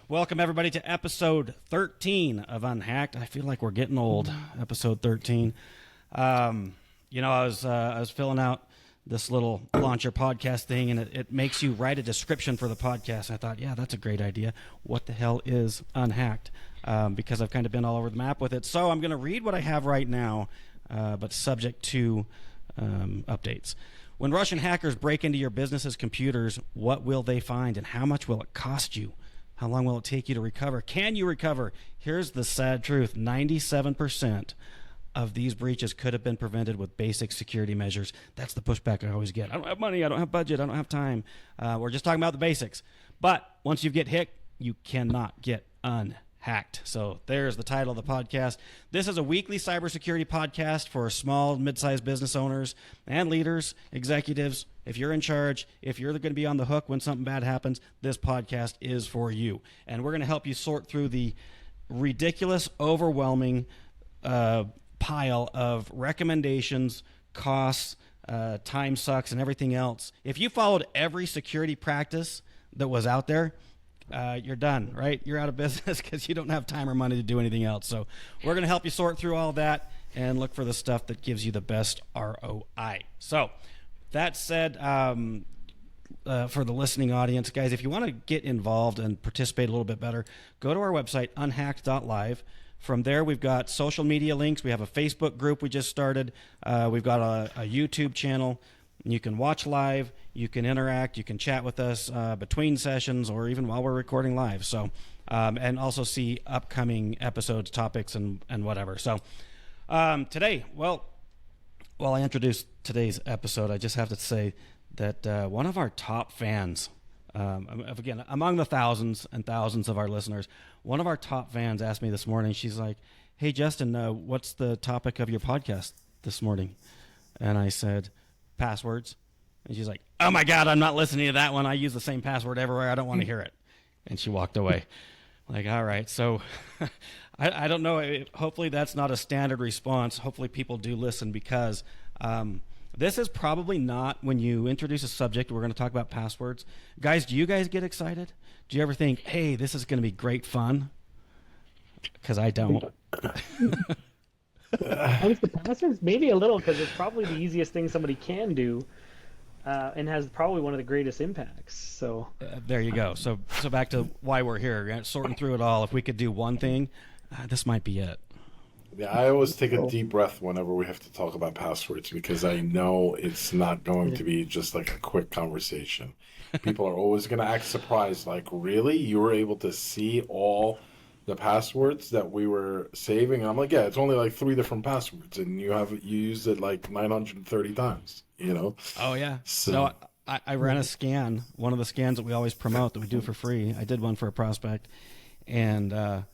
Welcome everybody to episode 13 of UnHacked. I feel like we're getting old. Episode 13. I was filling out this little launch your podcast thing, and it makes you write a description for the podcast. I thought, yeah, that's a great idea. What the hell is UnHacked? Because I've kind of been all over the map with it. So I'm going to read what I have right now, but subject to updates. When Russian hackers break into your business's computers, what will they find, and how much will it cost you? How long will it take you to recover? Can you recover? Here's the sad truth. 97% of these breaches could have been prevented with basic security measures. That's the pushback I always get. I don't have money. I don't have budget. I don't have time. We're just talking about the basics. But once you get hit, you cannot get unhacked. So there's the title of the podcast. This is a weekly cybersecurity podcast for small, mid-sized business owners and leaders, executives. If you're in charge, if you're going to be on the hook when something bad happens, this podcast is for you. And we're going to help you sort through the ridiculous, overwhelming pile of recommendations, costs, time sucks, and everything else. If you followed every security practice that was out there, you're done, right? You're out of business because you don't have time or money to do anything else. So we're going to help you sort through all that and look for the stuff that gives you the best ROI. So that said, for the listening audience, guys, if you want to get involved and participate a little bit better, go to our website, unhacked.live. From there, we've got social media links. We have a Facebook group we just started. We've got a YouTube channel. You can watch live. You can interact. You can chat with us between sessions or even while we're recording live. So, and also see upcoming episodes, topics, and whatever. So today, while I introduce today's episode, I just have to say that one of our top fans, again, among the thousands and thousands of our listeners, one of our top fans asked me this morning, she's like, "Hey, Justin, what's the topic of your podcast this morning?" And I said, "Passwords." And she's like, "Oh my God, I'm not listening to that one. I use the same password everywhere. I don't want to hear it." And she walked away. Like, all right. So I don't know. Hopefully that's not a standard response. Hopefully people do listen because this is probably not, when you introduce a subject, we're going to talk about passwords. Guys, do you guys get excited? Do you ever think, hey, this is going to be great fun? Because I don't. With the passwords, maybe a little, because it's probably the easiest thing somebody can do, and has probably one of the greatest impacts. So there you go. So back to why we're here, sorting through it all. If we could do one thing, this might be it. Yeah, I always take a deep breath whenever we have to talk about passwords because I know it's not going to be just like a quick conversation. People are always going to act surprised, like, really? You were able to see all the passwords that we were saving? And I'm like, yeah, it's only like 3 different passwords, and you used it like 930 times, you know? Oh, yeah. So, no, I ran a scan, one of the scans that we always promote that we do for free. I did one for a prospect, and I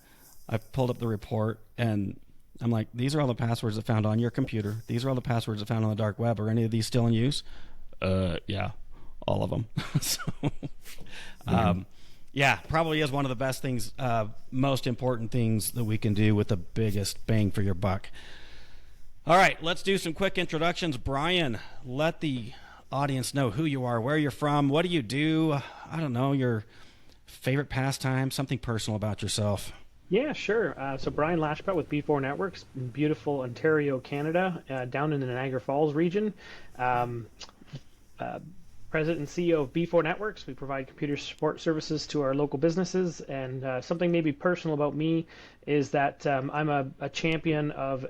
pulled up the report, and I'm like, these are all the passwords that found on your computer. These are all the passwords that found on the dark web. Are any of these still in use? Yeah, all of them. So, yeah, probably is one of the best things, most important things that we can do with the biggest bang for your buck. All right, let's do some quick introductions. Bryan, let the audience know who you are, where you're from, what do you do? I don't know, your favorite pastime, something personal about yourself. yeah, sure. So Bryan Lachapelle with B4 Networks in beautiful Ontario, Canada, down in the Niagara Falls region. President and CEO of B4 Networks. We provide computer support services to our local businesses, and something maybe personal about me is that I'm a champion of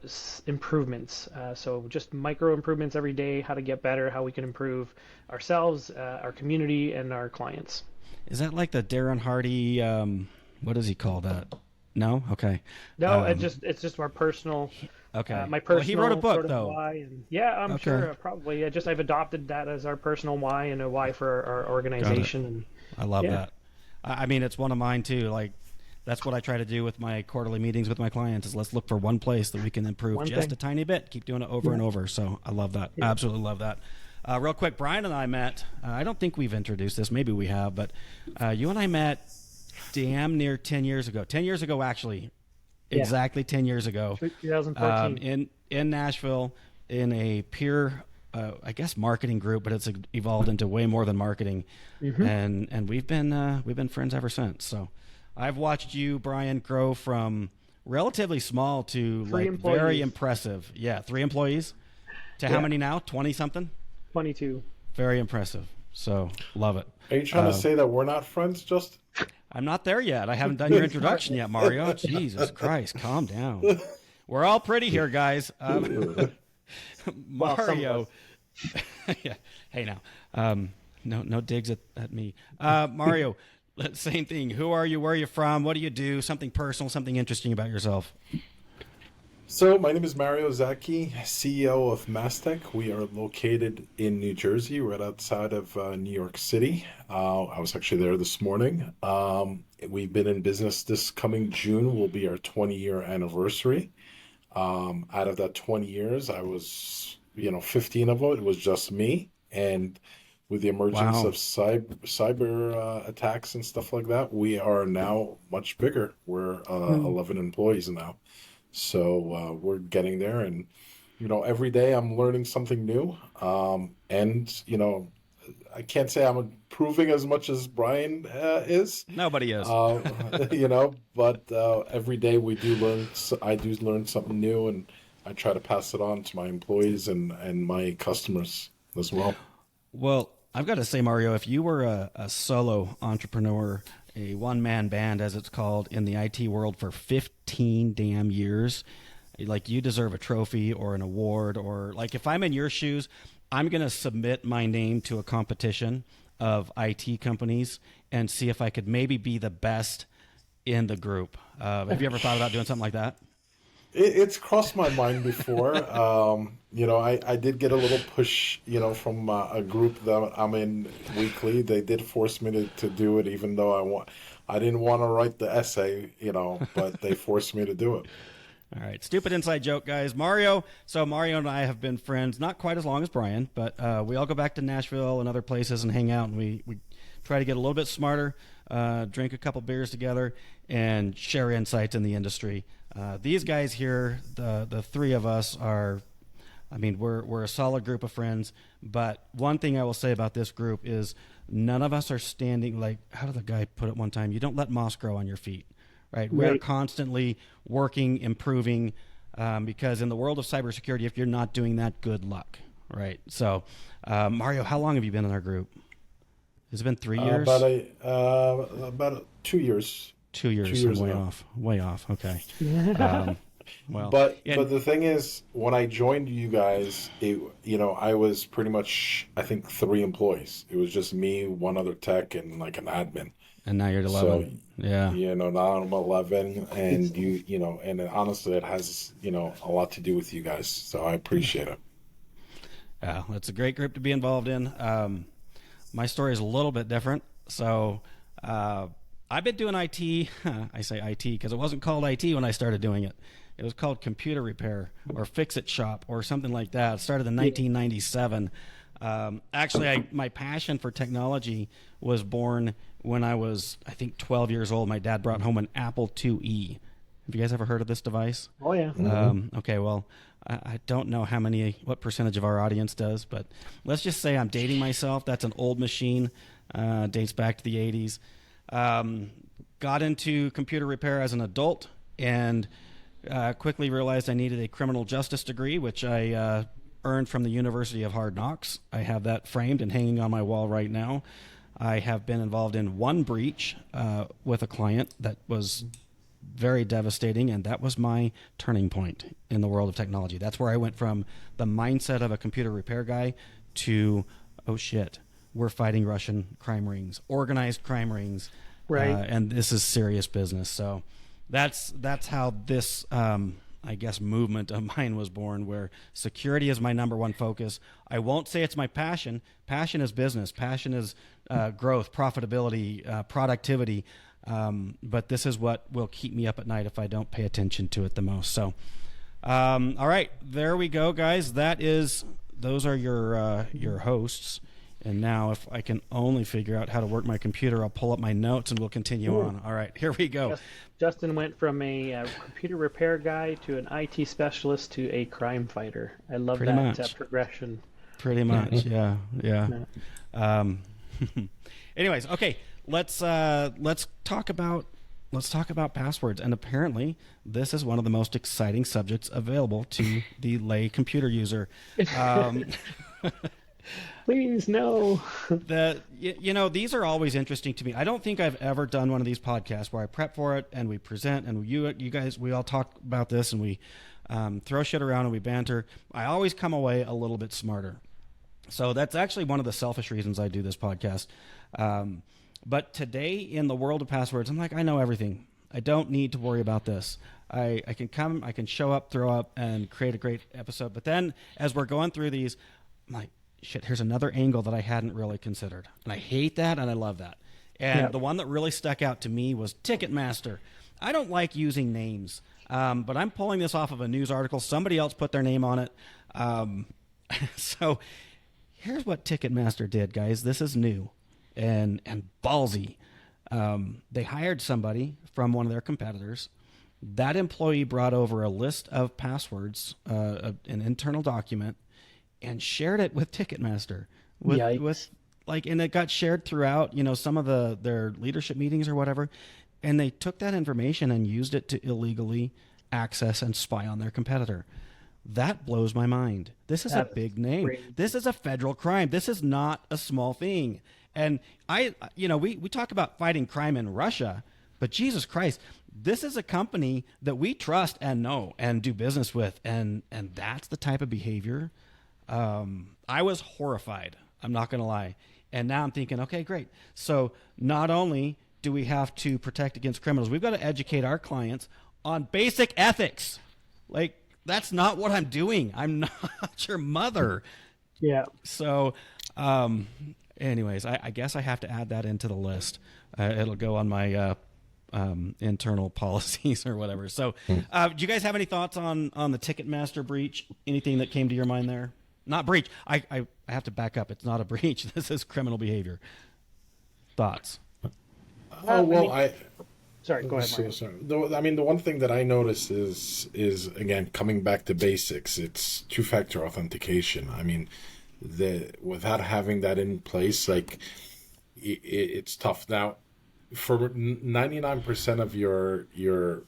improvements. So just micro improvements every day, how to get better, how we can improve ourselves, our community, and our clients. Is that like the Darren Hardy, what does he call that? No? Okay. No, it's just our personal. Okay. My personal. Well, he wrote a book, sort of though. why, and yeah, I'm Okay. sure probably. I've adopted that as our personal why and a why for our organization. And I love yeah. that. I mean, it's one of mine too. Like, that's what I try to do with my quarterly meetings with my clients is let's look for one place that we can improve One just thing. a tiny bit. Keep doing it over and over. So I love that. Yeah. Absolutely love that. Real quick, Bryan and I met, I don't think we've introduced this. Maybe we have, but you and I met damn near 10 years ago. 10 years ago, actually. Yeah. Exactly 10 years ago. 2014. In Nashville, in a peer, I guess, marketing group, but it's evolved into way more than marketing. And we've been friends ever since. So I've watched you, Bryan, grow from relatively small to Three like employees. very impressive. Yeah, 3 employees. To how many now? 20 something? 22. Very impressive. So love it. Are you trying to say that we're not friends, Justin? I'm not there yet. I haven't done your introduction yet, Mario. Jesus Christ, calm down. We're all pretty here, guys. Mario. Yeah. Hey now. No digs at me. Mario, same thing. Who are you? Where are you from? What do you do? Something personal, something interesting about yourself. So my name is Mario Zaki, CEO of Mastech. We are located in New Jersey, right outside of New York City. I was actually there this morning. We've been in business. This coming June will be our 20-year anniversary. Out of that 20 years, I was, 15 of it was just me. And with the emergence of cyber attacks and stuff like that, we are now much bigger. We're 11 employees now. So we're getting there, and every day I'm learning something new. And I can't say I'm improving as much as Bryan is. Nobody is. But every day we do learn. I do learn something new, and I try to pass it on to my employees and my customers as well. Well, I've got to say, Mario, if you were a solo entrepreneur, a one-man band, as it's called, in the IT world for 15 damn years, like, you deserve a trophy or an award. Or, like, if I'm in your shoes, I'm going to submit my name to a competition of IT companies and see if I could maybe be the best in the group. Have you ever thought about doing something like that? It's crossed my mind before. I did get a little push, from a group that I'm in weekly. They did force me to do it, even though I didn't want to write the essay, but they forced me to do it. All right. Stupid inside joke, guys. Mario and I have been friends, not quite as long as Bryan, but we all go back to Nashville and other places and hang out, and we try to get a little bit smarter, drink a couple beers together, and share insights in the industry. These guys here, the three of us are, we're a solid group of friends, but one thing I will say about this group is none of us are standing, like, how did the guy put it one time? You don't let moss grow on your feet, right? We're constantly working, improving, because in the world of cybersecurity, if you're not doing that, good luck, right? So, Mario, how long have you been in our group? Has it been 3 years? About 2 years. 2 years. 2 years Way off. Okay. But the thing is, when I joined you guys, I was pretty much, I think, 3 employees. It was just me, one other tech, and like an admin. And now you're 11. So, yeah. Now I'm 11, and and honestly, it has, a lot to do with you guys. So I appreciate it. Yeah, it's a great group to be involved in. My story is a little bit different. So, I've been doing IT. I say IT because it wasn't called IT when I started doing it. It was called computer repair or fix-it shop or something like that. It started in 1997. Actually, my passion for technology was born when I was, I think, 12 years old. My dad brought home an Apple IIe. Have you guys ever heard of this device? Oh, yeah. Okay, well, I don't know what percentage of our audience does, but let's just say I'm dating myself. That's an old machine, dates back to the 80s. Got into computer repair as an adult and quickly realized I needed a criminal justice degree, which I earned from the University of Hard Knocks. I have that framed and hanging on my wall right now. I have been involved in one breach with a client that was very devastating, and that was my turning point in the world of technology. That's where I went from the mindset of a computer repair guy to, oh shit, we're fighting Russian crime rings, organized crime rings, right? And this is serious business. So that's how this movement of mine was born, where security is my number one focus. I won't say it's my passion. Passion is business. Passion is growth, profitability, productivity. But this is what will keep me up at night if I don't pay attention to it the most. So, all right, there we go, guys. Those are your hosts. And now, if I can only figure out how to work my computer, I'll pull up my notes and we'll continue on. All right, here we go. Justin went from a computer repair guy to an IT specialist to a crime fighter. I love Pretty that much. Progression. Pretty much, yeah. Anyways, okay, let's talk about let's talk about passwords. And apparently, this is one of the most exciting subjects available to the lay computer user. Please, no. These are always interesting to me. I don't think I've ever done one of these podcasts where I prep for it and we present and you guys, we all talk about this and we throw shit around and we banter. I always come away a little bit smarter. So that's actually one of the selfish reasons I do this podcast. But today in the world of passwords, I'm like, I know everything. I don't need to worry about this. I can show up, throw up, and create a great episode. But then as we're going through these, I'm like, shit, here's another angle that I hadn't really considered. And I hate that and I love that. And the one that really stuck out to me was Ticketmaster. I don't like using names, but I'm pulling this off of a news article. Somebody else put their name on it. So here's what Ticketmaster did, guys. This is new and ballsy. They hired somebody from one of their competitors. That employee brought over a list of passwords, an internal document, and shared it with Ticketmaster. And it got shared throughout, some of their leadership meetings or whatever. And they took that information and used it to illegally access and spy on their competitor. That blows my mind. This is a big name. Crazy. This is a federal crime. This is not a small thing. And we talk about fighting crime in Russia, but Jesus Christ, this is a company that we trust and know and do business with. And that's the type of behavior. I was horrified. I'm not going to lie. And now I'm thinking, okay, great. So not only do we have to protect against criminals, we've got to educate our clients on basic ethics. Like, that's not what I'm doing. I'm not your mother. Yeah. So, anyways, I guess I have to add that into the list. It'll go on my internal policies or whatever. So, do you guys have any thoughts on the Ticketmaster breach? Anything that came to your mind there? Not breach. I have to back up. It's not a breach. This is criminal behavior. Thoughts? Sorry, go ahead, Mario. Sorry. The one thing that I noticed is again coming back to basics. It's two-factor authentication. I mean, without having that in place, like it's tough. Now, for 99% of your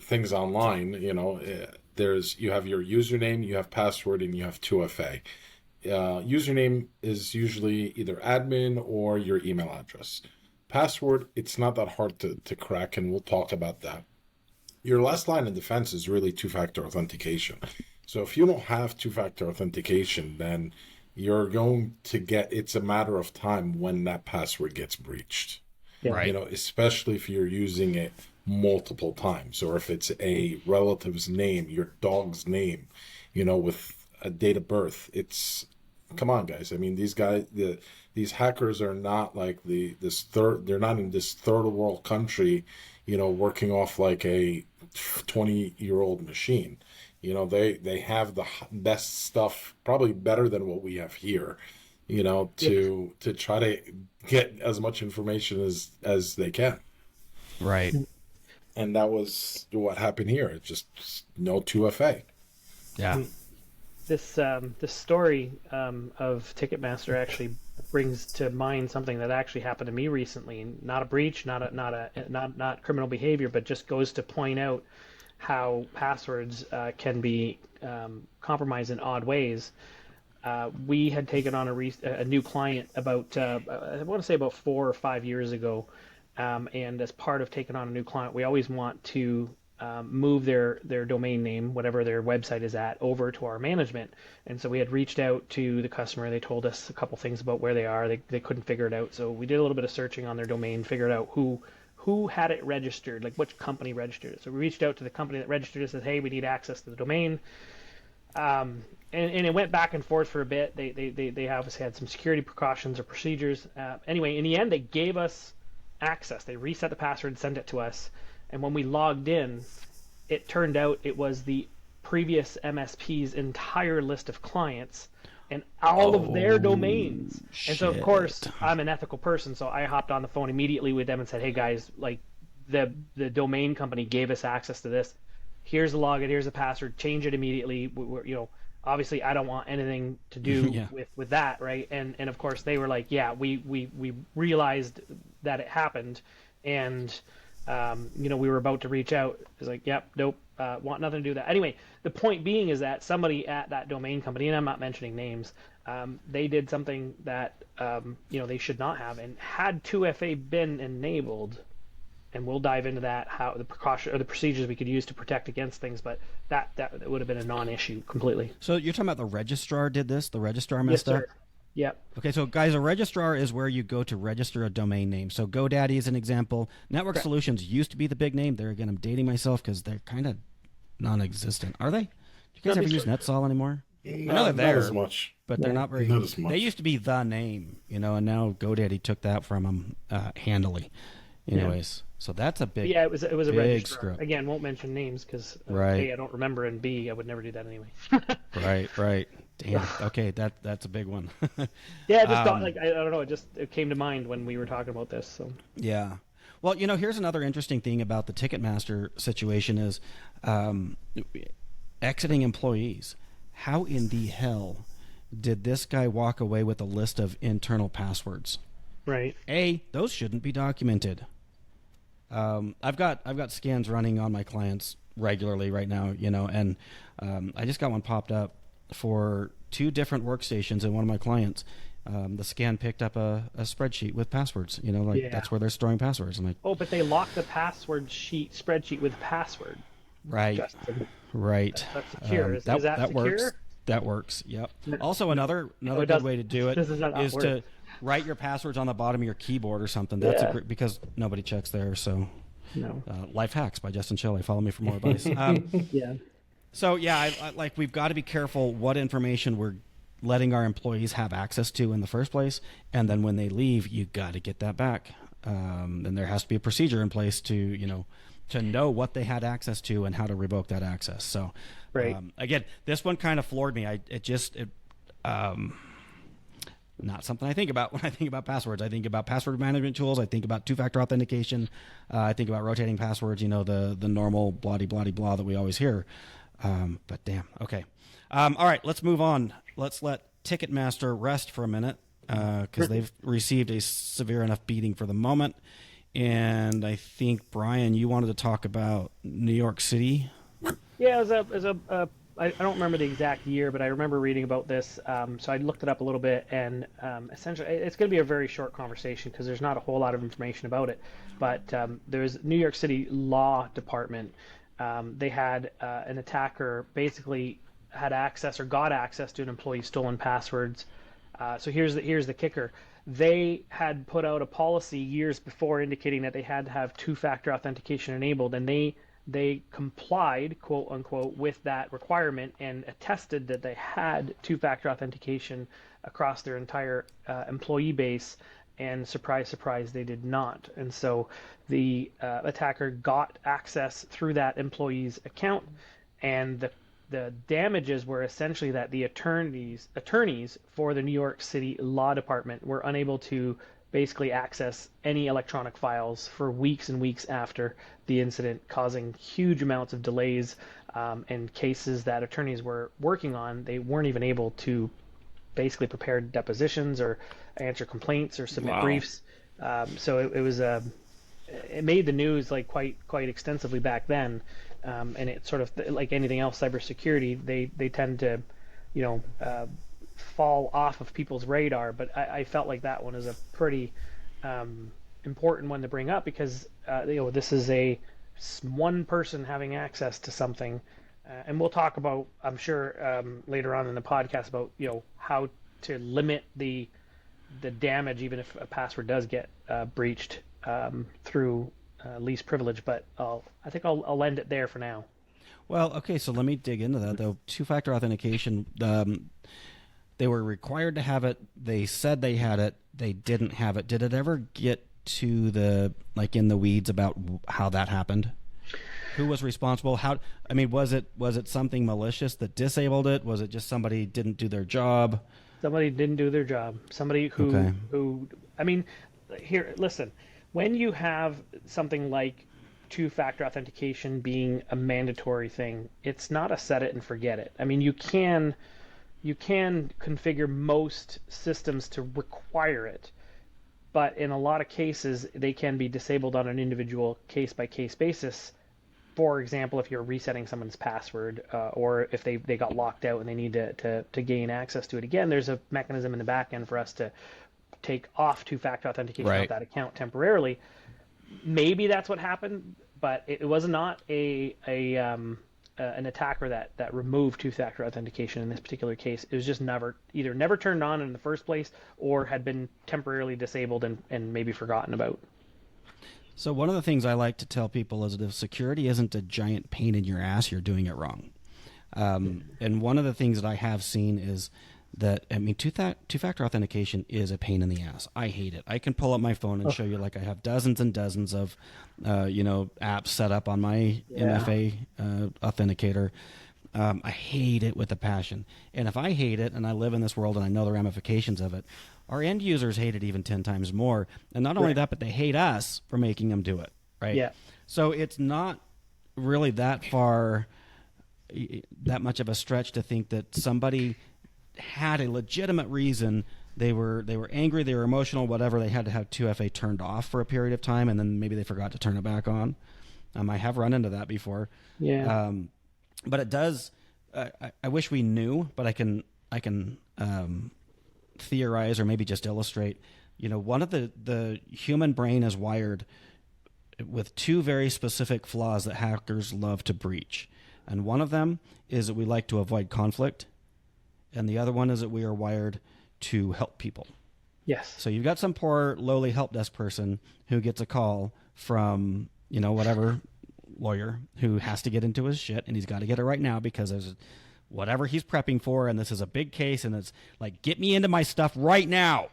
things online, you have your username, you have password, and you have 2FA. Username is usually either admin or your email address. Password, it's not that hard to crack, and we'll talk about that. Your last line of defense is really two-factor authentication. So if you don't have two-factor authentication, then you're going to it's a matter of time when that password gets breached. Yeah. Right. Especially if you're using it multiple times, or if it's a relative's name, your dog's name, with a date of birth. Come on, guys. I mean, these hackers are not like they're not in this third world country, working off like a 20-year-old machine. They have the best stuff, probably better than what we have here, to try to get as much information as they can. Right. And that was what happened here. It's just no 2FA. Yeah. This story of Ticketmaster actually brings to mind something that actually happened to me recently. Not a breach, not criminal behavior, but just goes to point out how passwords can be compromised in odd ways. We had taken on a new client about I want to say about 4 or 5 years ago, and as part of taking on a new client, we always want to move their domain name, whatever their website is at, over to our management. And so we had reached out to the customer. They told us a couple things about where they are. They couldn't figure it out. So we did a little bit of searching on their domain, figured out who had it registered, like which company registered it. So we reached out to the company that registered it, said, hey, we need access to the domain. And it went back and forth for a bit. They obviously had some security precautions or procedures. Anyway, in the end, they gave us access. They reset the password, sent it to us. And when we logged in, it turned out it was the previous MSP's entire list of clients and all of their domains. Shit. And so, of course, I'm an ethical person, so I hopped on the phone immediately with them and said, hey, guys, like the domain company gave us access to this. Here's the login, here's the password, change it immediately. Obviously, I don't want anything to do with that, right? And of course, they were like, yeah, we realized that it happened, and we were about to reach out. It's like, yep, nope, want nothing to do with that. Anyway, the point being is that somebody at that domain company, and I'm not mentioning names, they did something that they should not have. And had 2FA been enabled, and we'll dive into that, how the precaution or the procedures we could use to protect against things, but that would have been a non-issue completely. So you're talking about the registrar did this? The registrar messed up? Yep. Okay, so guys, a registrar is where you go to register a domain name. So GoDaddy is an example. Network Solutions used to be the big name. There again, I'm dating myself because they're kind of non-existent. Are they? Do you guys ever use NetSol anymore? I know they're there, not as much, but they're not very. Not as much. They used to be the name, and now GoDaddy took that from them handily. Anyways, so that's a big. Yeah, it was a registrar. Script. Again, won't mention names because right. A, I don't remember, and B, I would never do that anyway. Right. Damn. Okay, that's a big one. Yeah, it just got I don't know. It came to mind when we were talking about this. So yeah. Well, here's another interesting thing about the Ticketmaster situation is exiting employees. How in the hell did this guy walk away with a list of internal passwords? Right. Those shouldn't be documented. I've got scans running on my clients regularly right now, and I just got one popped up for 2 different workstations in one of my clients. The scan picked up a spreadsheet with passwords. That's where they're storing passwords. I'm like, oh, but they locked the spreadsheet with password. Right. Justin. Right. That's secure. Is that secure? Works. That works. Yep. Also, another good way to do it is to write your passwords on the bottom of your keyboard or something. That's because nobody checks there. So, no. Life Hacks by Justin Shelley. Follow me for more advice. Yeah. So I we've got to be careful what information we're letting our employees have access to in the first place, and then when they leave, you got to get that back. And there has to be a procedure in place to know what they had access to and how to revoke that access. So, right. Again, this one kind of floored me. Not something I think about when I think about passwords. I think about password management tools. I think about 2-factor authentication. I think about rotating passwords. The normal blah blah that we always hear. But damn. Okay. All right. Let's move on. Let's let Ticketmaster rest for a minute because they've received a severe enough beating for the moment. And I think, Bryan, you wanted to talk about New York City. Yeah, I don't remember the exact year, but I remember reading about this. So I looked it up a little bit, and essentially, it's going to be a very short conversation because there's not a whole lot of information about it. But there's New York City Law Department. They had an attacker basically had access or got access to an employee's stolen passwords. So here's the kicker. They had put out a policy years before indicating that they had to have 2-factor authentication enabled, and they complied, quote unquote, with that requirement and attested that they had 2-factor authentication across their entire employee base. And surprise, surprise, they did not. And so the attacker got access through that employee's account, and the damages were essentially that the attorneys for the New York City Law Department were unable to basically access any electronic files for weeks and weeks after the incident, causing huge amounts of delays and cases that attorneys were working on. They weren't even able to basically prepare depositions or answer complaints or submit briefs. So it made the news quite extensively back then. And it's sort of like anything else, cybersecurity, they tend to, fall off of people's radar. But I felt like that one is a pretty important one to bring up because, this is one person having access to something. And we'll talk about, I'm sure, later on in the podcast about, how to limit the damage, even if a password does get breached through least privilege, but I think I'll end it there for now. Well, okay, so let me dig into that though. 2-factor authentication, they were required to have it. They said they had it. They didn't have it. Did it ever get to the in the weeds about how that happened? Who was responsible? Was it something malicious that disabled it? Was it just somebody didn't do their job? Somebody didn't do their job. Somebody who here, listen. When you have something like 2-factor authentication being a mandatory thing, it's not a set it and forget it. I mean, you can configure most systems to require it, but in a lot of cases, they can be disabled on an individual case-by-case basis. For example, if you're resetting someone's password, or if they got locked out and they need to gain access to it again, there's a mechanism in the back end for us to take off two-factor authentication Right. off that account temporarily. Maybe that's what happened, but it was not an attacker that removed two-factor authentication in this particular case. It was just either never turned on in the first place, or had been temporarily disabled and maybe forgotten about. So one of the things I like to tell people is that if security isn't a giant pain in your ass, you're doing it wrong. And one of the things that I have seen is that, I mean, two-factor authentication is a pain in the ass. I hate it. I can pull up my phone and show you, like, I have dozens and dozens of, apps set up on my MFA authenticator. I hate it with a passion. And if I hate it and I live in this world and I know the ramifications of it, our end users hate it even 10 times more. And not only that, but they hate us for making them do it, right? Yeah. So it's not really that much of a stretch to think that somebody had a legitimate reason. They were angry, they were emotional, whatever. They had to have 2FA turned off for a period of time, and then maybe they forgot to turn it back on. I have run into that before. Yeah. But it does. I wish we knew, but I can theorize or maybe just illustrate. One of the human brain is wired with two very specific flaws that hackers love to breach, and one of them is that we like to avoid conflict, and the other one is that we are wired to help people. Yes. So you've got some poor lowly help desk person who gets a call from whatever lawyer who has to get into his shit, and he's got to get it right now because there's whatever he's prepping for, and this is a big case, and it's like, get me into my stuff right now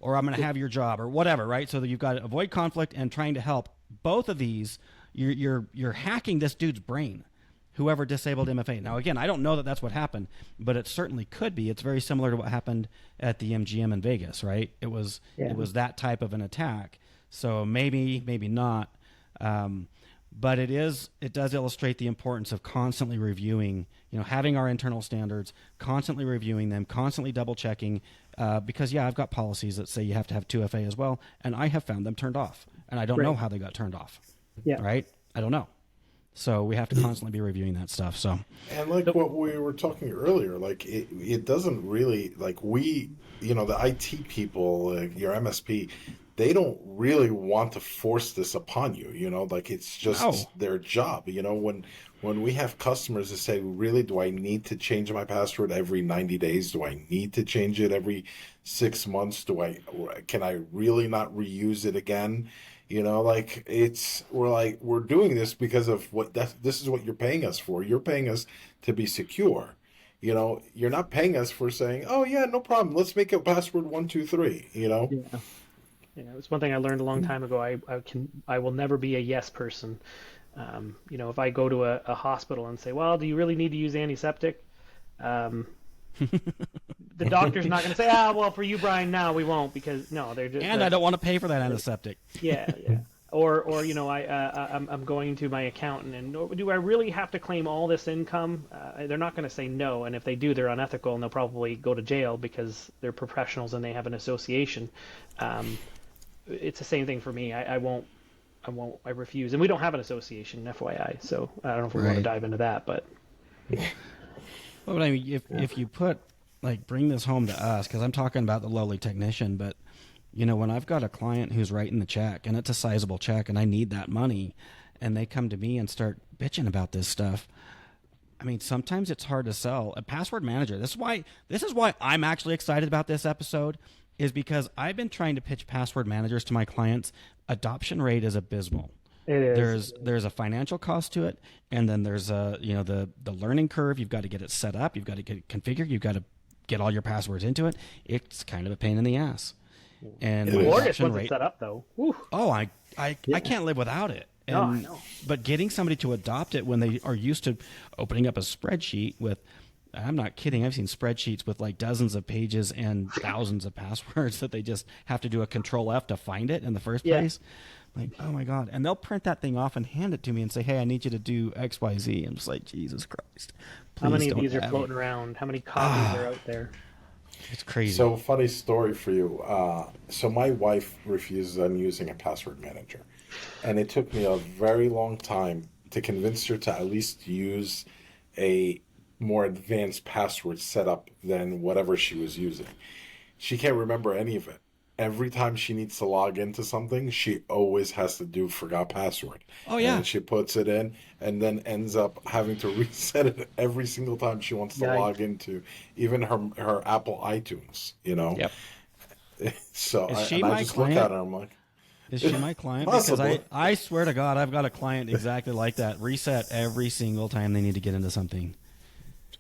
or I'm going to have your job or whatever, right? So that you've got to avoid conflict and trying to help. Both of these, you're hacking this dude's brain, whoever disabled MFA. Now, again, I don't know that that's what happened, but it certainly could be. It's very similar to what happened at the MGM in Vegas, right? It was that type of an attack. So maybe not. But it does illustrate the importance of constantly reviewing, having our internal standards, constantly reviewing them, constantly double checking, because I've got policies that say you have to have 2FA as well, and I have found them turned off, and I don't know how they got turned off. Yeah. Right? I don't know. So we have to constantly be reviewing that stuff. So, and like what we were talking earlier, like it doesn't really, like the IT people, your MSP, they don't really want to force this upon you, like it's just their job. When we have customers that say, really, do I need to change my password every 90 days? Do I need to change it every 6 months? Can I really not reuse it again? We're doing this because of this is what you're paying us for. You're paying us to be secure. You're not paying us for saying, oh yeah, no problem, let's make a password 123, Yeah. Yeah, it's one thing I learned a long time ago. I will never be a yes person. If I go to a hospital and say, well, do you really need to use antiseptic? The doctor's not going to say, well, for you, Brian, no, we won't, because no, they're just. And I don't want to pay for that antiseptic. Yeah. Or I'm going to my accountant, and do I really have to claim all this income? They're not going to say no, and if they do, they're unethical, and they'll probably go to jail because they're professionals and they have an association. It's the same thing for me. I refuse, and we don't have an association, FYI. So I don't know if we want to dive into that, but. Well, I mean, if you put bring this home to us, because I'm talking about the lowly technician, but when I've got a client who's writing the check and it's a sizable check and I need that money, and they come to me and start bitching about this stuff, I mean, sometimes it's hard to sell a password manager. This is why I'm actually excited about this episode, is because I've been trying to pitch password managers to my clients. Adoption rate is abysmal. It is. There's a financial cost to it, and then there's the learning curve. You've got to get it set up. You've got to get it configured. You've got to get all your passwords into it. It's kind of a pain in the ass. And glorious once it's set up, though. Whew. Oh, I can't live without it. And, I know. But getting somebody to adopt it when they are used to opening up a spreadsheet with, I'm not kidding, I've seen spreadsheets with dozens of pages and thousands of passwords that they just have to do a Control F to find it in the first place. Oh my God. And they'll print that thing off and hand it to me and say, hey, I need you to do X, Y, Z. I'm just like, Jesus Christ. How many of these are floating around? How many copies are out there? It's crazy. So, funny story for you. So, my wife refuses on using a password manager. And it took me a very long time to convince her to at least use a more advanced password setup than whatever she was using. She can't remember any of it. Every time she needs to log into something, she always has to do forgot password. Oh And yeah. then she puts it in and then ends up having to reset it every single time she wants to log Yikes. into even her Apple iTunes, you know? Yep. So Is she I my just look at client? her, I'm like, Is she my client? Because possibly. I swear to God, I've got a client exactly like that. Reset every single time they need to get into something.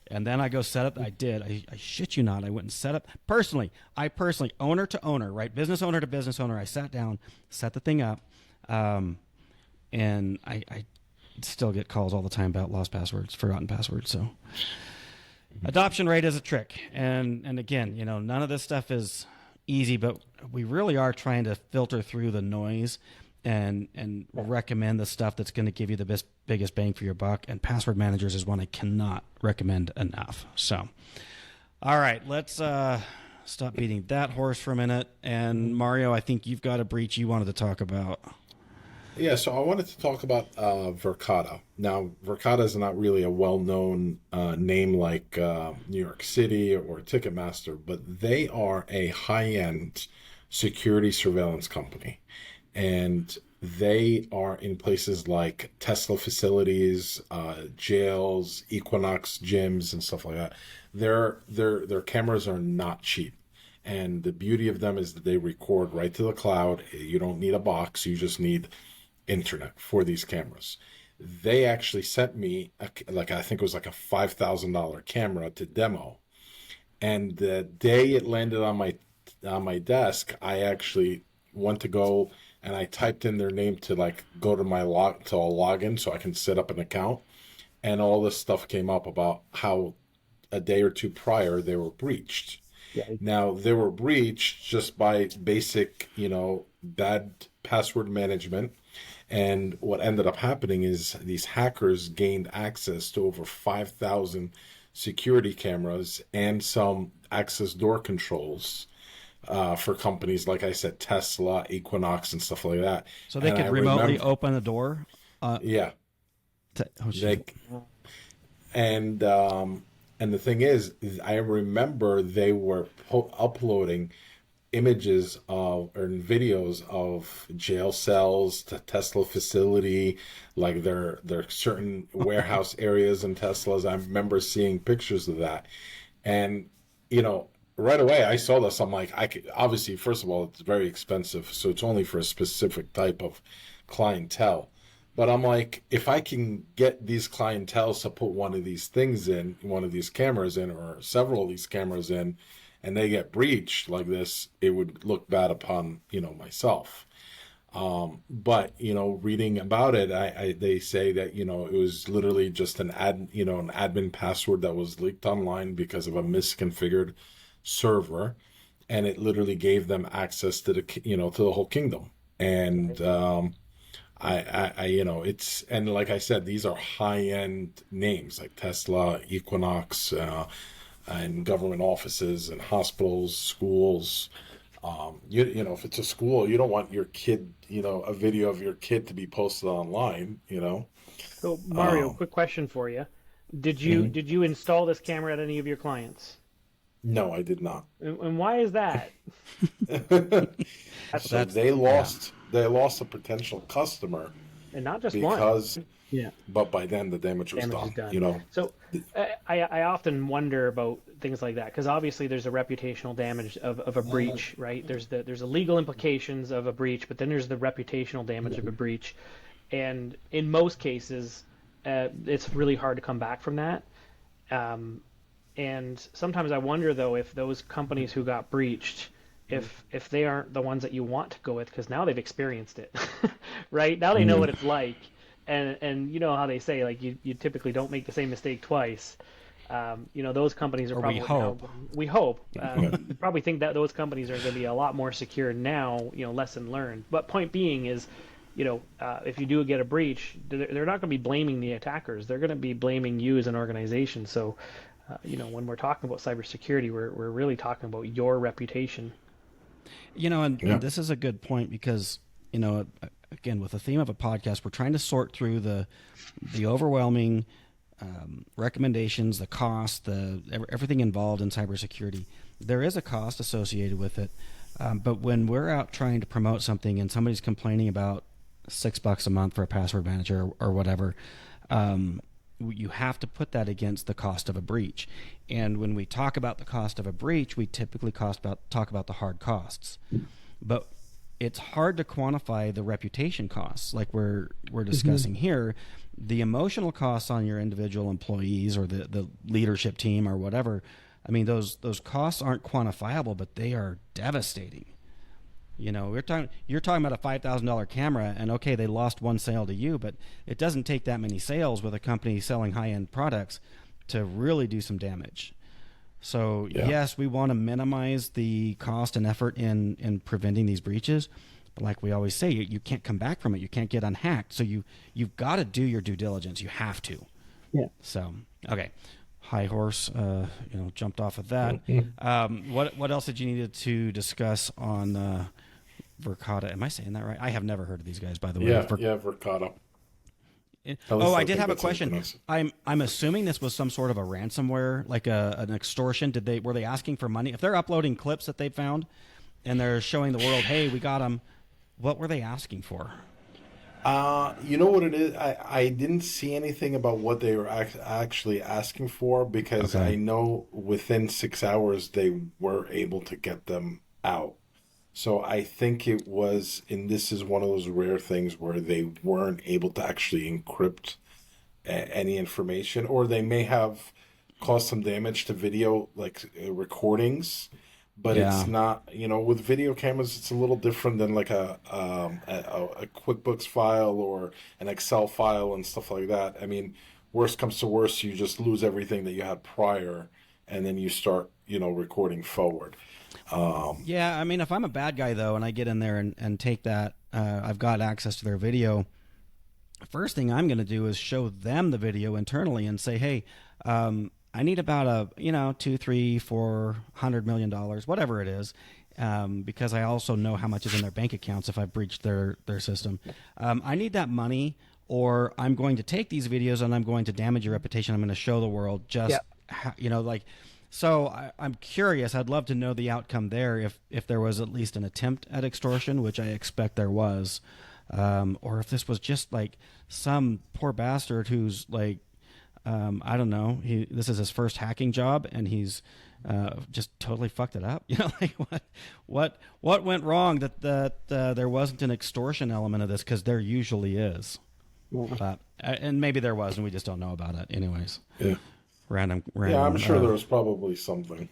And then I go set up. I did. I shit you not. I went and set up personally. Owner to owner, right? Business owner to business owner. I sat down, set the thing up, and I still get calls all the time about lost passwords, forgotten passwords. So adoption rate is a trick. And again, none of this stuff is easy, but we really are trying to filter through the noise and recommend the stuff that's going to give you the biggest bang for your buck. And password managers is one I cannot recommend enough. So, all right, let's stop beating that horse for a minute. And Mario, I think you've got a breach you wanted to talk about. Yeah, so I wanted to talk about Verkada. Now, Verkada is not really a well-known name like New York City or Ticketmaster, but they are a high-end security surveillance company. And they are in places like Tesla facilities, jails, Equinox gyms, and stuff like that. Their cameras are not cheap. And the beauty of them is that they record right to the cloud. You don't need a box. You just need internet for these cameras. They actually sent me I think it was like a $5,000 camera to demo, and the day it landed on my desk, I actually went to go and I typed in their name to go to my login so I can set up an account, and all this stuff came up about how a day or two prior they were breached. Yikes. Now, they were breached just by basic, bad password management. And what ended up happening is these hackers gained access to over 5,000 security cameras and some access door controls for companies, like I said, Tesla, Equinox, and stuff like that. So they And could I remotely open the door? Yeah. Oh, They, and the thing is, I remember they were uploading images of or videos of jail cells, the Tesla facility, like their certain warehouse areas in Teslas. I remember seeing pictures of that, and right away I saw this. I'm like, I could obviously, first of all, it's very expensive, so it's only for a specific type of clientele. But I'm like, if I can get these clientels to put one of these things in, one of these cameras in, or several of these cameras in, and they get breached like this, it would look bad upon, myself. But, reading about it, they say that, it was literally just an admin password that was leaked online because of a misconfigured server. And it literally gave them access to to the whole kingdom. And, it's, and like I said, these are high-end names like Tesla, Equinox, and government offices and hospitals, schools. If it's a school, you don't want your kid, a video of your kid to be posted online, So Mario, Um, quick question for you. Did you install this camera at any of your clients? No, I did not. And why is that? So they lost a potential customer And not just one. because, Yeah. but by then the damage was Damage is done. done. So I often wonder about things like that because obviously there's a reputational damage of a breach, right? There's the legal implications of a breach, but then there's the reputational damage of a breach, and in most cases, it's really hard to come back from that. And sometimes I wonder though if those companies who got breached, if they aren't the ones that you want to go with because now they've experienced it, right? Now they know what it's like. And you know how they say, like, you typically don't make the same mistake twice. Those companies are Or we probably hope. we hope. You probably think that those companies are going to be a lot more secure now, lesson learned. But point being is, if you do get a breach, they're not going to be blaming the attackers. They're going to be blaming you as an organization. So when we're talking about cybersecurity, we're really talking about your reputation. And this is a good point because, again, with the theme of a podcast, we're trying to sort through the overwhelming recommendations, the cost, everything involved in cybersecurity. There is a cost associated with it, but when we're out trying to promote something and somebody's complaining about $6 a month for a password manager or whatever, you have to put that against the cost of a breach. And when we talk about the cost of a breach, we typically talk about the hard costs. But it's hard to quantify the reputation costs like we're discussing here. The emotional costs on your individual employees or the leadership team or whatever, I mean, those costs aren't quantifiable, but they are devastating. You're talking about a $5,000 camera, and okay, they lost one sale to you, but it doesn't take that many sales with a company selling high-end products to really do some damage. So yes, we want to minimize the cost and effort in preventing these breaches, but like we always say, you can't come back from it. You can't get unhacked. So you've got to do your due diligence. You have to. Yeah. So okay, high horse, jumped off of that. What else did you need to discuss on Verkada? Am I saying that right? I have never heard of these guys, by the way. Verkada. I did have a question. I'm assuming this was some sort of a ransomware, like an extortion. Were they asking for money? If they're uploading clips that they found and they're showing the world, hey, we got them, what were they asking for? You know what it is? I didn't see anything about what they were actually asking for because I know within 6 hours they were able to get them out. So I think it was, and this is one of those rare things where they weren't able to actually encrypt any information, or they may have caused some damage to video, like recordings, but it's not, with video cameras, it's a little different than like a QuickBooks file or an Excel file and stuff like that. I mean, worst comes to worst, you just lose everything that you had prior, and then you start, recording forward. I mean, if I'm a bad guy, though, and I get in there and take that, I've got access to their video, first thing I'm going to do is show them the video internally and say, hey, I need about $200, $300, $400 million, whatever it is, because I also know how much is in their bank accounts if I've breached their system. I need that money, or I'm going to take these videos and I'm going to damage your reputation. I'm going to show the world So I'm curious. I'd love to know the outcome there. If there was at least an attempt at extortion, which I expect there was, or if this was just like some poor bastard who's like, I don't know. This is his first hacking job, and he's just totally fucked it up. What went wrong that there wasn't an extortion element of this? Because there usually is, and maybe there was, and we just don't know about it. Anyways, random. Yeah, I'm sure there was probably something.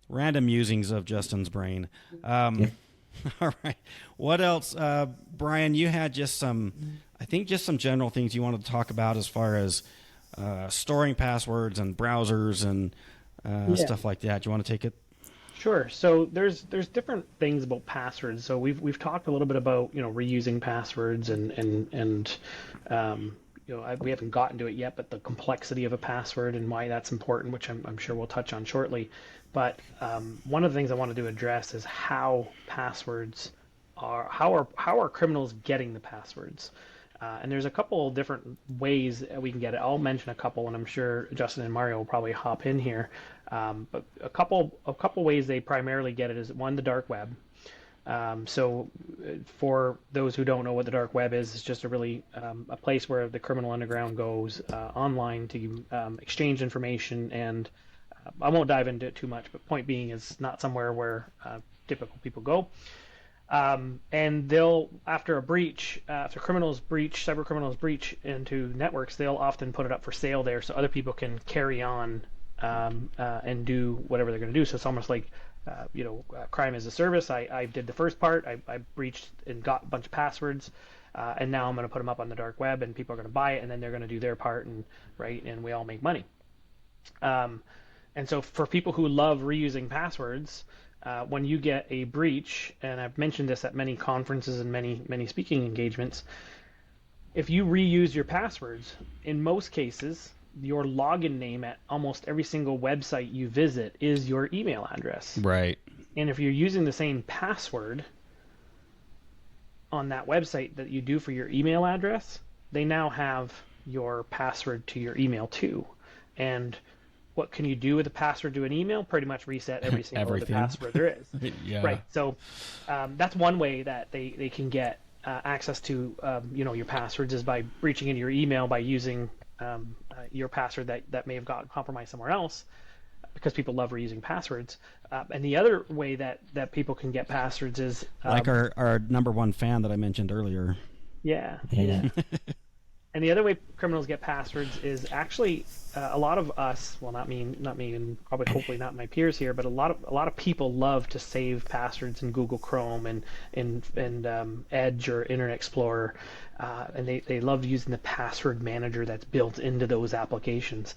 Random musings of Justin's brain. All right. What else, Bryan? You had just some general things you wanted to talk about as far as storing passwords and browsers and stuff like that. Do you want to take it? Sure. So there's different things about passwords. So we've talked a little bit about reusing passwords and we haven't gotten to it yet, but the complexity of a password and why that's important, which I'm sure we'll touch on shortly. But one of the things I wanted to address is how passwords how are criminals getting the passwords? And there's a couple different ways we can get it. I'll mention a couple, and I'm sure Justin and Mario will probably hop in here. But a couple ways they primarily get it is, one, the dark web. So for those who don't know what the dark web is, it's just a place where the criminal underground goes online to exchange information. And I won't dive into it too much, but point being is not somewhere where typical people go. And they'll, after cyber criminals breach into networks, they'll often put it up for sale there so other people can carry on and do whatever they're going to do. So it's almost like, crime as a service. I did the first part. I breached and got a bunch of passwords, and now I'm going to put them up on the dark web, and people are going to buy it, and then they're going to do their part, and we all make money. And so for people who love reusing passwords, when you get a breach, and I've mentioned this at many conferences and many speaking engagements, if you reuse your passwords, in most cases, your login name at almost every single website you visit is your email address. Right. And if you're using the same password on that website that you do for your email address, they now have your password to your email too. And what can you do with a password to an email? Pretty much reset every single other password there is. Yeah. Right. So that's one way that they can get access to your passwords, is by reaching into your email by using your password that may have gotten compromised somewhere else, because people love reusing passwords. And the other way that people can get passwords is like our number one fan that I mentioned earlier. Yeah. And the other way criminals get passwords is actually a lot of us, well, not me, and probably hopefully not my peers here, but a lot of people love to save passwords in Google Chrome and Edge or Internet Explorer, and they love using the password manager that's built into those applications.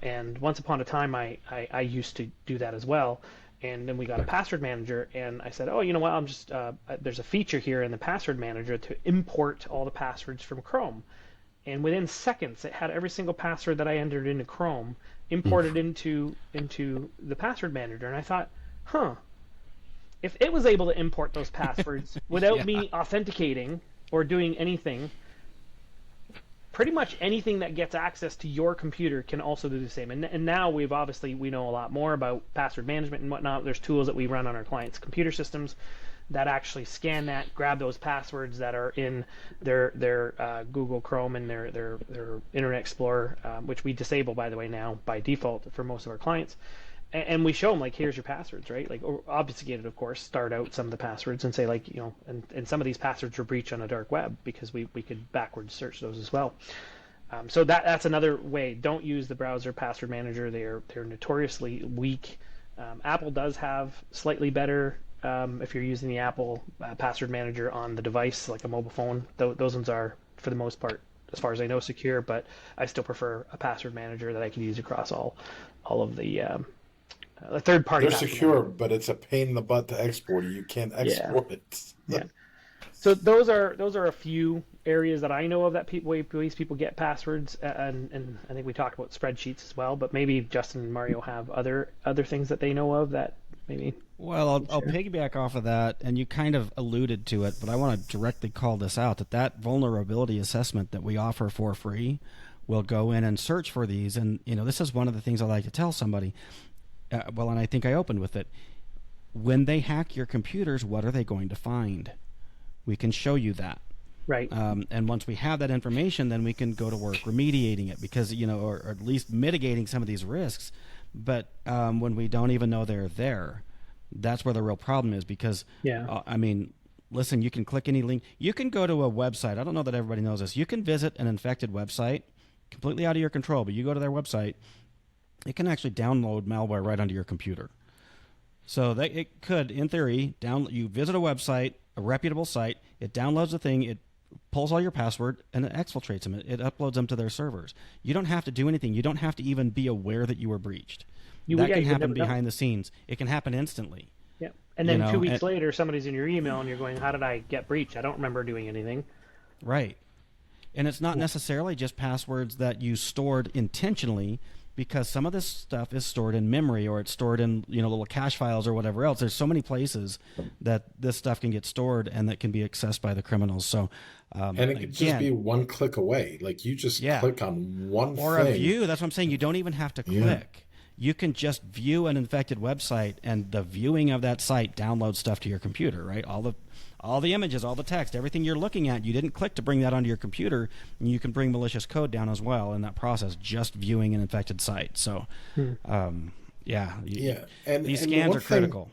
And once upon a time, I used to do that as well. And then we got a password manager, and I said, oh, you know what, I'm just there's a feature here in the password manager to import all the passwords from Chrome. And within seconds, it had every single password that I entered into Chrome imported into the password manager. And I thought, if it was able to import those passwords without me authenticating or doing anything, pretty much anything that gets access to your computer can also do the same. And now we know a lot more about password management and whatnot. There's tools that we run on our clients' computer systems that actually scan that, grab those passwords that are in their Google Chrome and their Internet Explorer, which we disable, by the way, now by default for most of our clients. And we show them, like, here's your passwords, right? Like, obfuscated, of course, start out some of the passwords and say, like, and some of these passwords were breached on a dark web because we could backwards search those as well. So that's another way. Don't use the browser password manager. They're notoriously weak. Apple does have slightly better, if you're using the Apple password manager on the device, like a mobile phone. Those ones are, for the most part, as far as I know, secure, but I still prefer a password manager that I can use across all of the third party. They're secure, but it's a pain in the butt to export it. You can't export it. Yeah. So those are a few areas that I know of that people get passwords, and I think we talked about spreadsheets as well. But maybe Justin and Mario have other things that they know of that maybe. Well, I'll piggyback off of that, and you kind of alluded to it, but I want to directly call this out, that vulnerability assessment that we offer for free will go in and search for these. And, this is one of the things I like to tell somebody. And I think I opened with it. When they hack your computers, what are they going to find? We can show you that. Right. And once we have that information, then we can go to work remediating it, because, or at least mitigating some of these risks. But when we don't even know they're there, that's where the real problem is, because, listen, you can click any link. You can go to a website. I don't know that everybody knows this. You can visit an infected website completely out of your control, but you go to their website, it can actually download malware right onto your computer. So it could, in theory, you visit a website, a reputable site, it downloads the thing, it pulls all your password, and it exfiltrates them. It uploads them to their servers. You don't have to do anything. You don't have to even be aware that you were breached. That can happen behind the scenes. It can happen instantly. Yeah. And then 2 weeks later, somebody's in your email, and you're going, how did I get breached? I don't remember doing anything. Right. And it's not necessarily just passwords that you stored intentionally, because some of this stuff is stored in memory, or it's stored in little cache files or whatever else. There's so many places that this stuff can get stored and that can be accessed by the criminals. So, and it could just be one click away. Like, you just click on one or thing. A view. That's what I'm saying. You don't even have to click. You can just view an infected website, and the viewing of that site downloads stuff to your computer, right? All the images, all the text, everything you're looking at, you didn't click to bring that onto your computer, and you can bring malicious code down as well in that process, just viewing an infected site. So, and these scans are critical.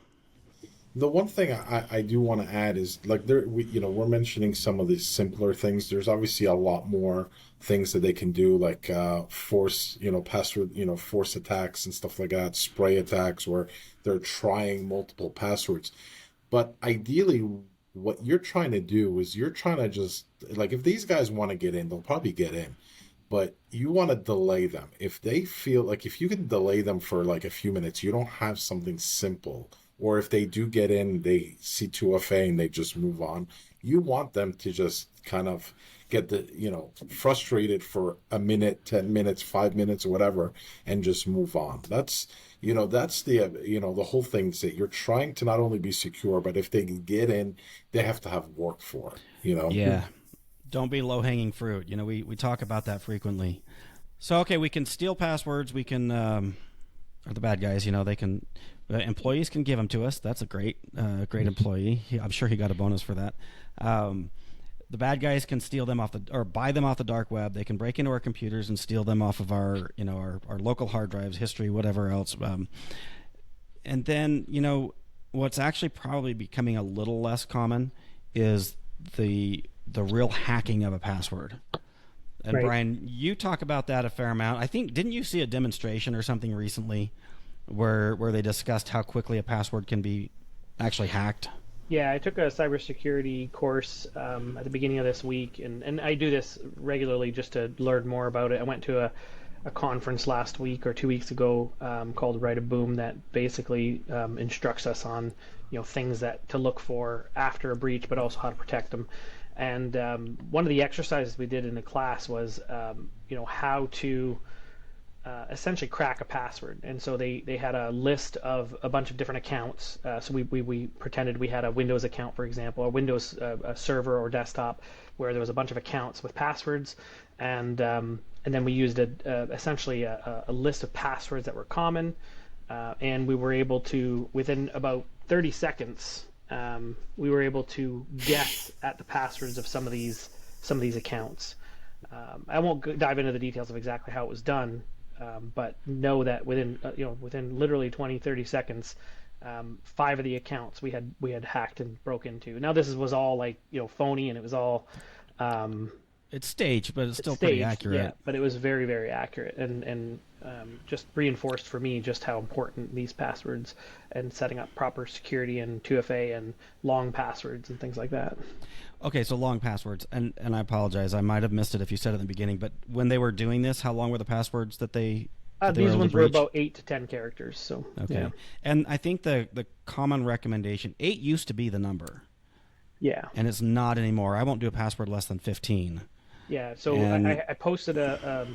The one thing I do want to add is, like, we're mentioning some of these simpler things. There's obviously a lot more things that they can do, like force attacks and stuff like that, spray attacks where they're trying multiple passwords. But ideally, what you're trying to do is you're trying to just, like, if these guys want to get in, they'll probably get in. But you want to delay them. If they feel like, if you can delay them for like a few minutes, you don't have something simple or if they do get in, they see 2FA and they just move on. You want them to just kind of get frustrated for a minute, 10 minutes, 5 minutes, or whatever, and just move on. That's the whole thing is that you're trying to not only be secure, but if they can get in, they have to have work for it. Yeah. Don't be low-hanging fruit. We talk about that frequently. So, okay, we can steal passwords. We can, or the bad guys, they can, employees can give them to us. That's a great employee. I'm sure he got a bonus for that. The bad guys can steal them or buy them off the dark web. They can break into our computers and steal them off of our local hard drives, history, whatever else. And then, what's actually probably becoming a little less common is the real hacking of a password. And right. Bryan, you talk about that a fair amount. I think, didn't you see a demonstration or something recently where they discussed how quickly a password can be actually hacked? Yeah, I took a cybersecurity course at the beginning of this week, and I do this regularly just to learn more about it. I went to a conference last week or 2 weeks ago called Write a Boom that basically instructs us on things that to look for after a breach, but also how to protect them. And one of the exercises we did in the class was how to essentially crack a password. And so they had a list of a bunch of different accounts. So we pretended we had a Windows account, for example, a Windows a server or desktop where there was a bunch of accounts with passwords. And then we used essentially a list of passwords that were common. And we were able to, within about 30 seconds, we were able to guess at the passwords of some of these accounts. I won't dive into the details of exactly how it was done, but know that within literally 20-30 seconds, 5 of the accounts we had hacked and broke into. Now this was all phony, and it was all it's staged, but it's still pretty accurate. Yeah, but it was very, very accurate, and just reinforced for me just how important these passwords and setting up proper security and 2FA and long passwords and things like that. Okay, so long passwords, and I apologize, I might have missed it if you said it in the beginning, but when they were doing this, how long were the passwords that they these ones were about 8 to 10 characters. So okay, yeah. And I think the common recommendation, 8 used to be the number. Yeah, and it's not anymore. I won't do a password less than 15. Yeah, so I posted a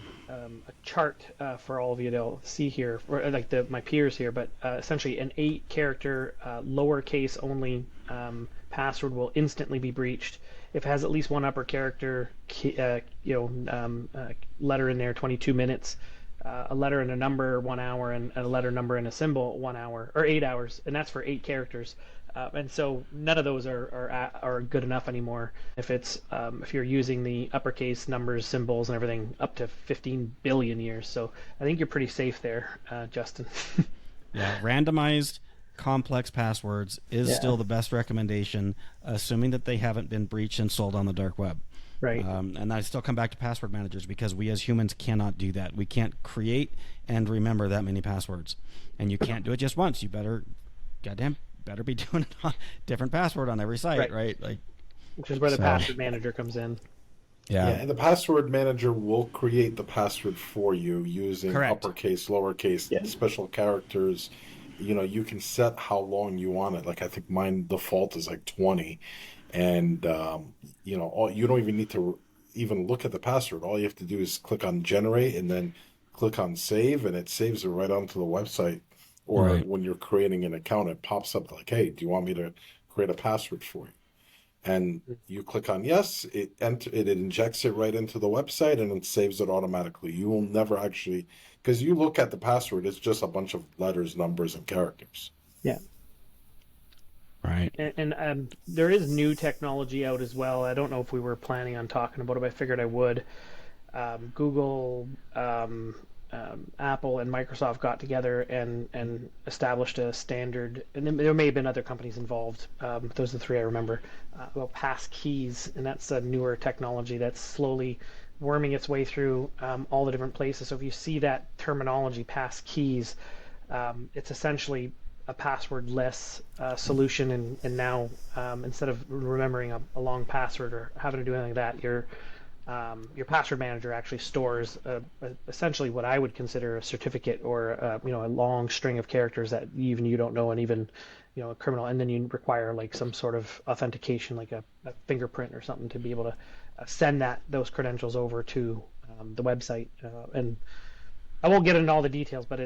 chart for all of you to see here, or my peers here, but essentially an 8-character lowercase only password will instantly be breached if it has at least one upper character, letter in there, 22 minutes, a letter and a number 1 hour, and a letter, number, and a symbol 1 hour, or 8 hours, and that's for 8 characters. And so none of those are good enough anymore. If if you're using the uppercase numbers, symbols, and everything up to 15 billion years, so I think you're pretty safe there, Justin. Yeah, randomized complex passwords is still the best recommendation, assuming that they haven't been breached and sold on the dark web. Right. And I still come back to password managers because we as humans cannot do that. We can't create and remember that many passwords, and you can't do it just once. You better be doing it on different password on every site, right? Which is where the password manager comes in. Yeah, and the password manager will create the password for you using uppercase, lowercase, special characters. You can set how long you want it. I think mine default is 20, and you don't even need to even look at the password. All you have to do is click on generate and then click on save, and it saves it right onto the website. Or when you're creating an account, it pops up hey, do you want me to create a password for you? And you click on yes, it injects it right into the website, and it saves it automatically. You will never actually, because you look at the password, it's just a bunch of letters, numbers, and characters. Yeah. Right. And there is new technology out as well. I don't know if we were planning on talking about it, but I figured I would. Google, Apple, and Microsoft got together and established a standard, and then there may have been other companies involved, but those are the 3 I remember, about pass keys, and that's a newer technology that's slowly worming its way through all the different places. So if you see that terminology, pass keys, it's essentially a passwordless solution, and now instead of remembering a long password or having to do anything like that, your password manager actually stores essentially what I would consider a certificate or a long string of characters that even you don't know, and even a criminal, and then you require like some sort of authentication, like a fingerprint or something, to be able to send those credentials over to the website. And I won't get into all the details, but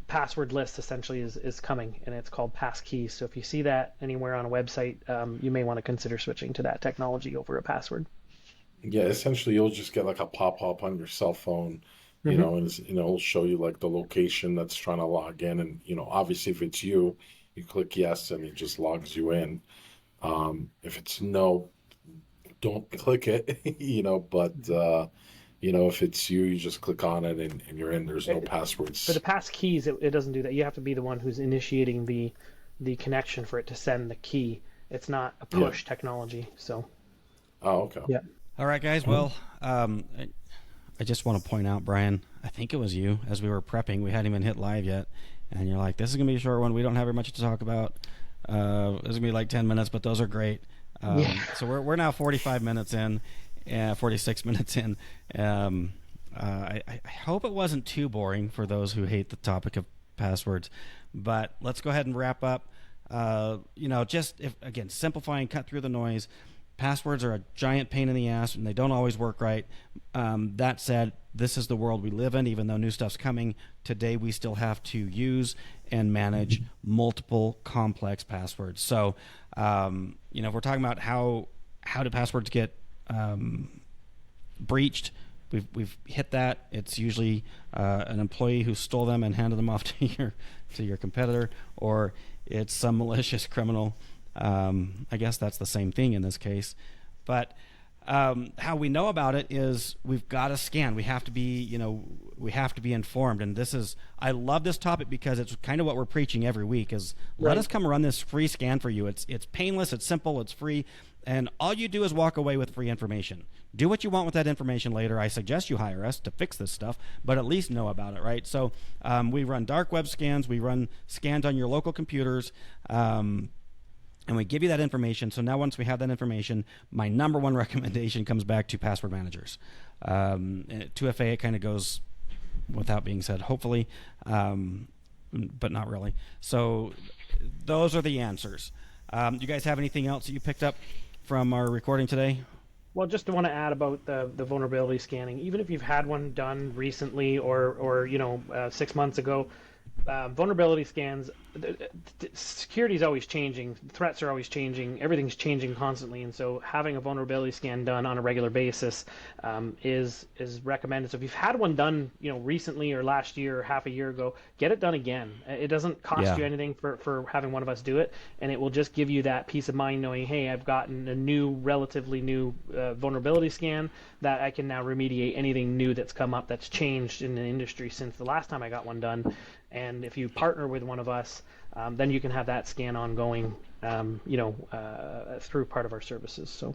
password list essentially is coming, and it's called passkeys. So if you see that anywhere on a website, you may want to consider switching to that technology over a password. Yeah, essentially you'll just get like a pop-up on your cell phone, and it'll show you like the location that's trying to log in, and obviously if it's you click yes and it just logs you in. If it's no, don't click it, but if it's you just click on it and you're in. There's no passwords. For the pass keys, it doesn't do that. You have to be the one who's initiating the connection for it to send the key. It's not a push technology. So. Oh, okay. Yeah. All right, guys. Well, I just want to point out, Bryan, I think it was you, as we were prepping, we hadn't even hit live yet, and you're like, this is going to be a short one. We don't have very much to talk about. This is going to be like 10 minutes, but those are great. So we're now 45 minutes in, 46 minutes in. I hope it wasn't too boring for those who hate the topic of passwords, but let's go ahead and wrap up. Again, simplifying, cut through the noise. Passwords are a giant pain in the ass, and they don't always work right. That said, this is the world we live in. Even though new stuff's coming, today we still have to use and manage multiple complex passwords. So, if we're talking about how do passwords get breached, we've hit that. It's usually an employee who stole them and handed them off to your competitor, or it's some malicious criminal. I guess that's the same thing in this case, but how we know about it is we've got to scan. We have to be, informed. And I love this topic because it's kind of what we're preaching every week is let us come run this free scan for you. It's painless, it's simple, it's free. And all you do is walk away with free information. Do what you want with that information later. I suggest you hire us to fix this stuff, but at least know about it, right? So we run dark web scans. We run scans on your local computers. And we give you that information. So now once we have that information, my number one recommendation comes back to password managers. And 2FA, it kind of goes without being said, hopefully, but not really. So those are the answers. You guys have anything else that you picked up from our recording today? Well, just want to add about the vulnerability scanning. Even if you've had one done recently or 6 months ago, vulnerability scans, security is always changing, threats are always changing, everything's changing constantly, and so having a vulnerability scan done on a regular basis is recommended. So if you've had one done recently or last year or half a year ago, get it done again. It doesn't cost you anything for having one of us do it, and it will just give you that peace of mind knowing, hey, I've gotten a relatively new vulnerability scan that I can now remediate anything new that's come up that's changed in the industry since the last time I got one done. And if you partner with one of us, then you can have that scan ongoing, through part of our services. So,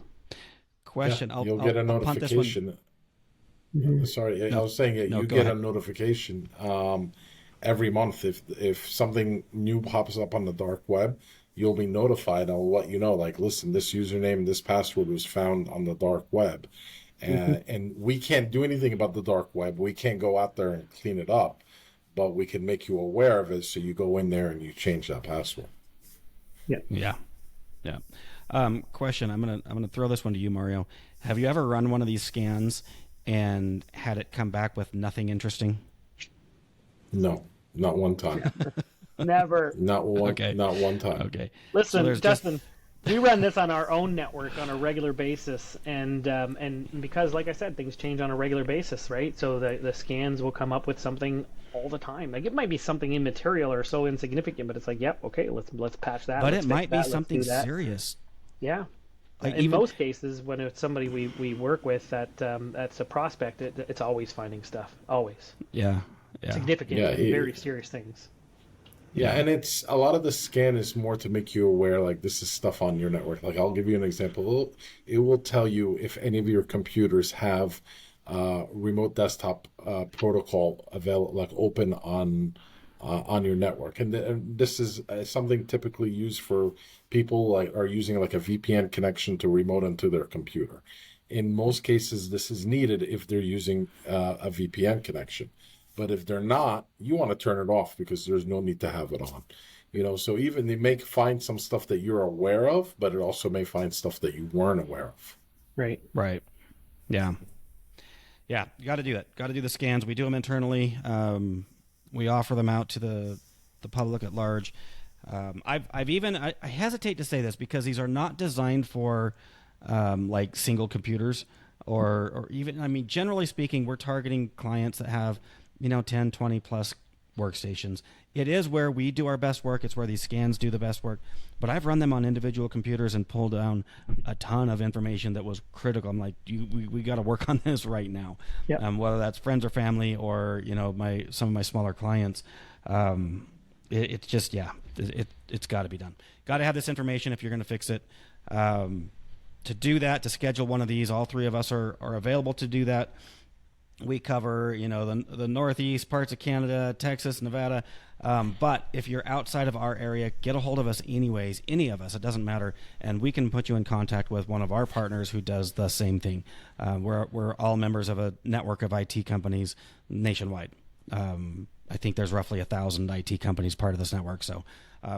question: you'll get a notification. Sorry, I was saying you get a notification every month if something new pops up on the dark web. You'll be notified. I'll let you know. Like, listen, this username, this password was found on the dark web, and we can't do anything about the dark web. We can't go out there and clean it up. But we can make you aware of it, so you go in there and you change that password. Yeah. Question: I'm gonna throw this one to you, Mario. Have you ever run one of these scans and had it come back with nothing interesting? No, not one time. Never. Not one time. Okay. Listen, so Justin. We run this on our own network on a regular basis, and because, like I said, things change on a regular basis, right? So the scans will come up with something all the time. Like, it might be something immaterial or so insignificant, but it's like, yep, okay, let's patch that. But it might be something serious. Yeah. Like in most cases, when it's somebody we work with that's a prospect, it's always finding stuff, always. Yeah. Significant, very serious things. Yeah, and it's a lot of the scan is more to make you aware, like, this is stuff on your network. Like, I'll give you an example. It will tell you if any of your computers have remote desktop protocol available, like open on your network. And this is something typically used for people like are using like a VPN connection to remote into their computer. In most cases, this is needed if they're using a VPN connection. But if they're not, you want to turn it off because there's no need to have it on. So even they may find some stuff that you're aware of, but it also may find stuff that you weren't aware of. Right. Yeah, you got to do that. Got to do the scans. We do them internally. We offer them out to the public at large. I've even I hesitate to say this because these are not designed for like single computers or even, I mean, generally speaking, we're targeting clients that have 10, 20 plus workstations. It is where we do our best work. It's where these scans do the best work. But I've run them on individual computers and pulled down a ton of information that was critical. I'm like, we got to work on this right now. Yep. Whether that's friends or family or some of my smaller clients. It's just it's got to be done. Got to have this information if you're going to fix it. To do that, to schedule one of these, all three of us are available to do that. We cover, the northeast parts of Canada, Texas, Nevada. But if you're outside of our area, get a hold of us anyways, any of us, it doesn't matter. And we can put you in contact with one of our partners who does the same thing. We're all members of a network of IT companies nationwide. I think there's roughly 1,000 IT companies part of this network. So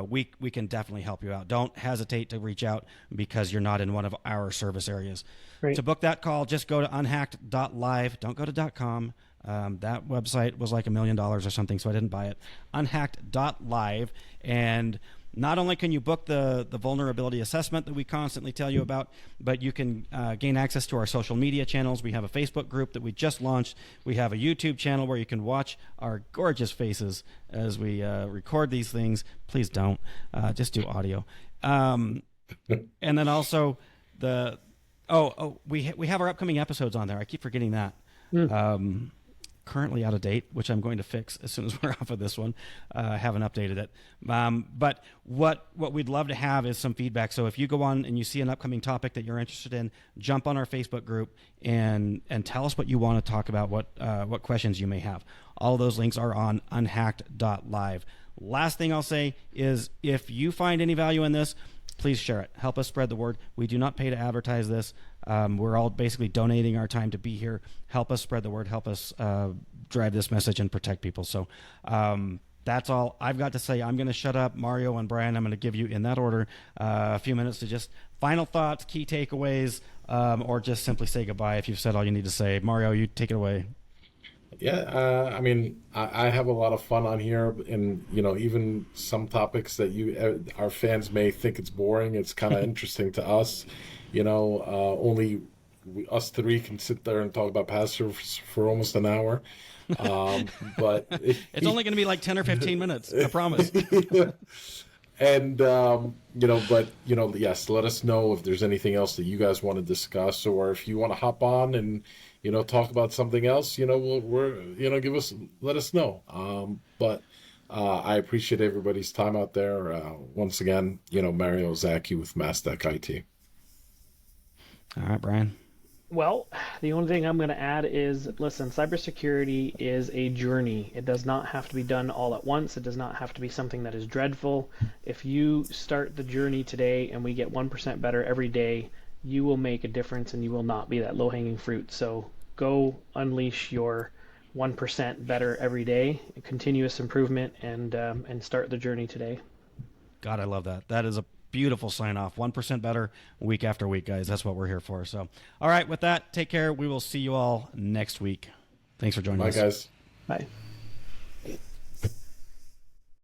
we can definitely help you out. Don't hesitate to reach out because you're not in one of our service areas. Great. To book that call, just go to unhacked.live. Don't go to .com. That website was like $1 million or something, so I didn't buy it. Unhacked.live. And not only can you book the vulnerability assessment that we constantly tell you about, but you can gain access to our social media channels. We have a Facebook group that we just launched. We have a YouTube channel where you can watch our gorgeous faces as we record these things. Please don't. Just do audio. And then also we have our upcoming episodes on there. I keep forgetting that. Currently out of date, which I'm going to fix as soon as we're off of this one. I haven't updated it. But what we'd love to have is some feedback. So if you go on and you see an upcoming topic that you're interested in, jump on our Facebook group and tell us what you want to talk about, what questions you may have. All those links are on unhacked.live. Last thing I'll say is if you find any value in this, please share it. Help us spread the word. We do not pay to advertise this. We're all basically donating our time to be here. Help us spread the word. Help us drive this message and protect people. So that's all I've got to say. I'm going to shut up. Mario and Bryan, I'm going to give you, in that order, a few minutes to just final thoughts, key takeaways, or just simply say goodbye if you've said all you need to say. Mario, you take it away. Yeah, I mean, I have a lot of fun on here, and even some topics that our fans may think it's boring. It's kind of interesting to us. Only us three can sit there and talk about passwords for almost an hour. But it's only going to be like 10 or 15 minutes. I promise. And yes, let us know if there's anything else that you guys want to discuss, or if you want to hop on and talk about something else. Let us know. But I appreciate everybody's time out there. Once again, Mario Zaki with Mastec IT. All right, Bryan. Well, the only thing I'm going to add is, listen, cybersecurity is a journey. It does not have to be done all at once. It does not have to be something that is dreadful. If you start the journey today and we get 1% better every day, you will make a difference and you will not be that low-hanging fruit. So go unleash your 1% better every day, continuous improvement, and start the journey today. God, I love that. That is a beautiful sign off. 1% better week after week, guys. That's what we're here for. So, all right, with that, take care. We will see you all next week. Thanks for joining us. Bye, guys. Bye.